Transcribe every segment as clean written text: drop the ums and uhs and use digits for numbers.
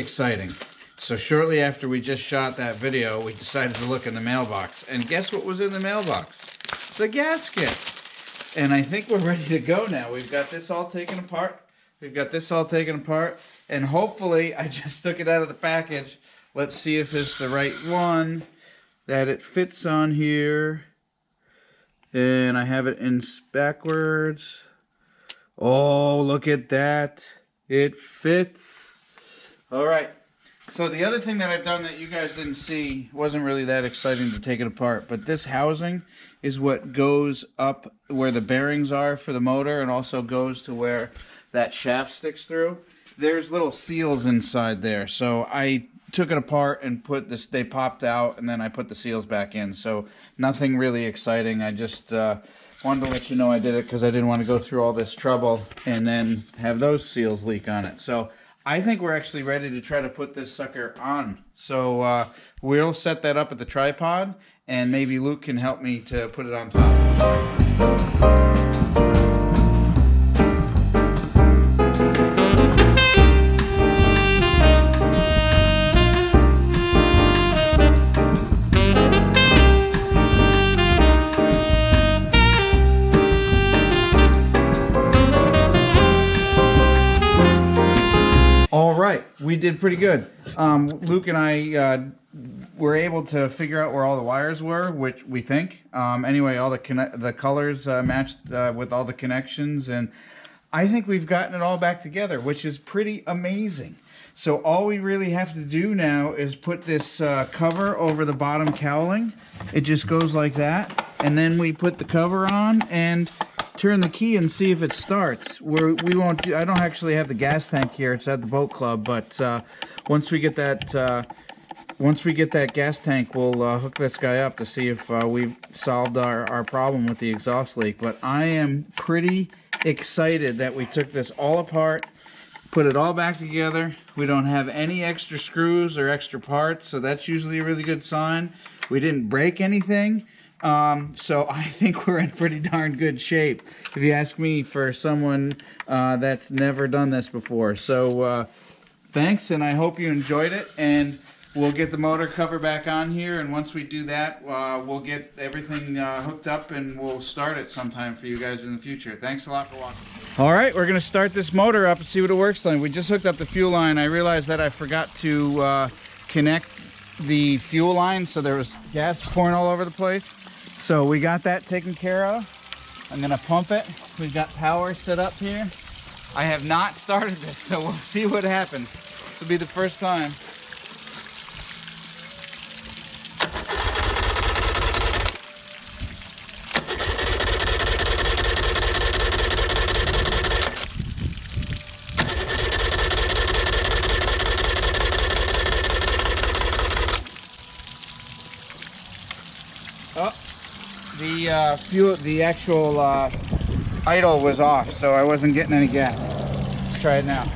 exciting. So shortly after we just shot that video, we decided to look in the mailbox. And guess what was in the mailbox? The gasket. And I think we're ready to go now. We've got this all taken apart. And hopefully, I just took it out of the package. Let's see if it's the right one that it fits on here. And I have it in backwards. Oh, look at that. It fits. All right. So the other thing that I've done that you guys didn't see, wasn't really that exciting to take it apart, but this housing is what goes up where the bearings are for the motor and also goes to where that shaft sticks through. There's little seals inside there. So I took it apart and put this, they popped out, and then I put the seals back in. So nothing really exciting. I just wanted to let you know I did it because I didn't want to go through all this trouble and then have those seals leak on it. So I think we're actually ready to try to put this sucker on. So we'll set that up at the tripod, and maybe Luke can help me to put it on top. We did pretty good. Luke and I were able to figure out where all the wires were, which we think. Anyway, all the colors matched with all the connections, and I think we've gotten it all back together, which is pretty amazing. So all we really have to do now is put this cover over the bottom cowling. It just goes like that, and then we put the cover on and turn the key and see if it starts. We won't do, I don't actually have the gas tank here. It's at the boat club, but once we get that gas tank, we'll hook this guy up to see if we've solved our problem with the exhaust leak. But I am pretty excited that we took this all apart, put it all back together. We don't have any extra screws or extra parts, so that's usually a really good sign. We didn't break anything. So I think we're in pretty darn good shape, if you ask me, for someone that's never done this before. So thanks, and I hope you enjoyed it, and we'll get the motor cover back on here, and once we do that, we'll get everything hooked up, and we'll start it sometime for you guys in the future. Thanks a lot for watching. All right, we're going to start this motor up and see what it works like. We just hooked up the fuel line. I realized that I forgot to connect the fuel line, so there was gas pouring all over the place. So we got that taken care of. I'm gonna pump it. We've got power set up here. I have not started this, so we'll see what happens. This will be the first time. The actual idle was off, so I wasn't getting any gas. Let's try it now.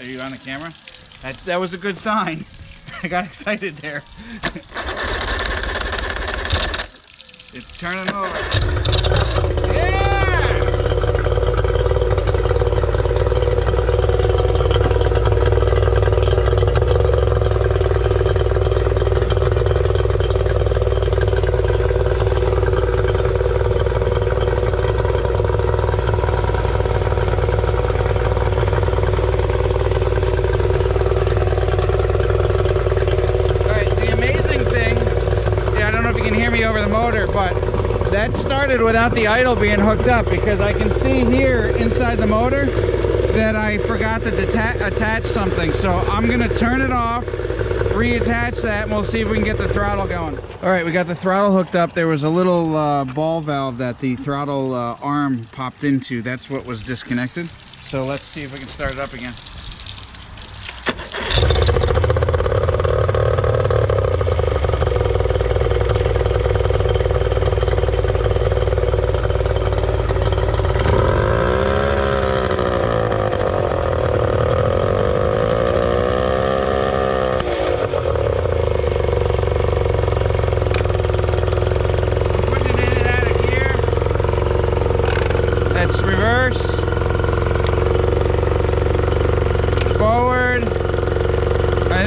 Are you on the camera? That was a good sign. I got excited there. It's turning over. Yeah! Over the motor, but that started without the idle being hooked up, because I can see here inside the motor that I forgot to attach something. So I'm gonna turn it off, reattach that, and we'll see if we can get the throttle going. All right, we got the throttle hooked up. There was a little ball valve that the throttle arm popped into. That's what was disconnected. So let's see if we can start it up again.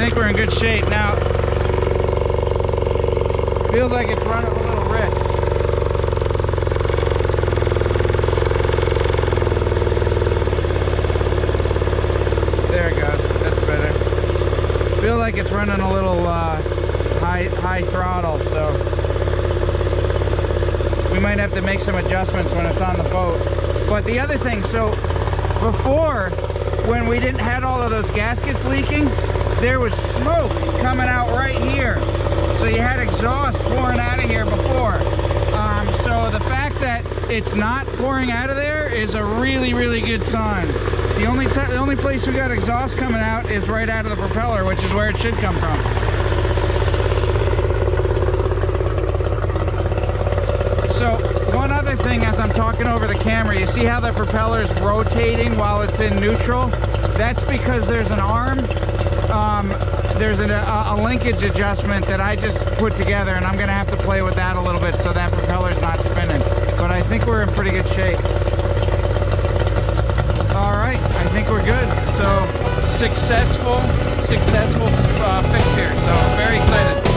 think we're in good shape. Now, feels like it's running a little rich. There it goes. That's better. Feel like it's running a little high throttle, so we might have to make some adjustments when it's on the boat. But the other thing, so before, when we didn't had all of those gaskets leaking, there was smoke coming out right here. So you had exhaust pouring out of here before. So the fact that it's not pouring out of there is a really, really good sign. The only place we got exhaust coming out is right out of the propeller, which is where it should come from. So one other thing, as I'm talking over the camera, you see how the propeller is rotating while it's in neutral? That's because there's an arm, there's a linkage adjustment that I just put together, and I'm going to have to play with that a little bit so that propeller's not spinning. But I think we're in pretty good shape. All right, I think we're good. So successful fix here. So very excited.